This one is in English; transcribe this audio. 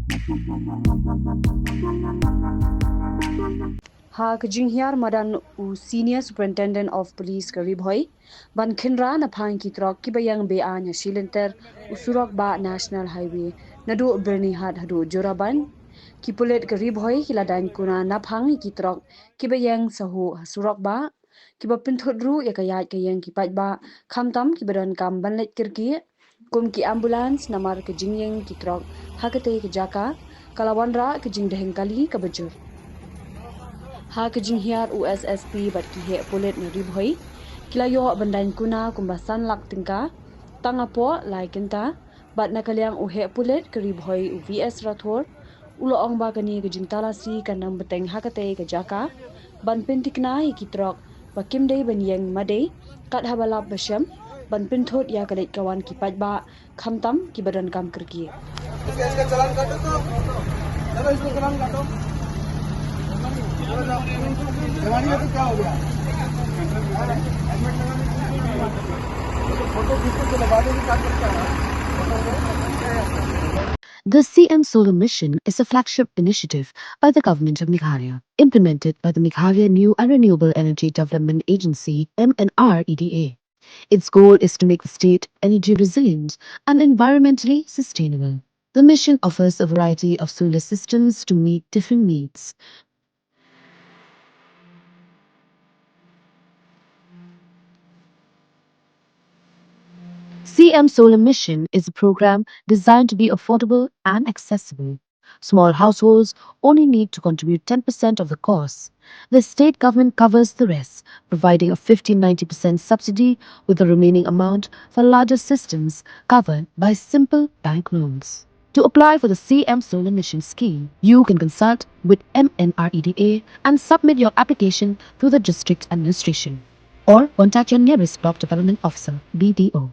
Ha kajinghiar madan u Senior Superintendent of Police Karibhoy ban khinra na phang ki trok ki bayang be anya shilinter usurok ba National Highway nadu Berni hat hadu Joraban ki Pulit Karibhoy ki Lakh Kuna na phang ki trok ki bayang sahu hasurok ba ki ba pinthot ru ya kayat kayang ki paj ba khamtam ki badan kam banlet kirki kum ki ambulance namar ke jingyeng ki trok hakate ki jaka kalawanra ke jingdeheng kali ka bajur ha kejinghiar USSP bat ki he Pulit na ribhoi kilayo bandain kuna kumbasan Lakh tingka Tang Hapoh lai Kynta bat nakaliang uhe Pulit ke ribhoi u VS Rathor ulo ong ba kani ke Jingtalasi kanang Bteng hakate ke jaka ban pintikna ikitrok bakim dei banyeng madei kat habalap basyam ban pinthot ya kalet kawan ki pajba khamtam ki badan kam kirki इसका चालान काटो तो चलो इसको चालान काटो जवानी में तो क्या हो गया फोटो खींच के लगा दो क्या करता है The CM Solar Mission is a flagship initiative by the government of Meghalaya, implemented by the Meghalaya New and Renewable Energy Development Agency (MNREDA). Its goal is to make the state energy resilient and environmentally sustainable. The mission offers a variety of solar systems to meet different needs. CM Solar Mission is a program designed to be affordable and accessible. Small households only need to contribute 10% of the cost. The state government covers the rest, providing a 50-90% subsidy, with the remaining amount for larger systems covered by simple bank loans. To apply for the CM Solar Mission scheme, you can consult with MNREDA and submit your application through the district administration, or contact your nearest block development officer (BDO).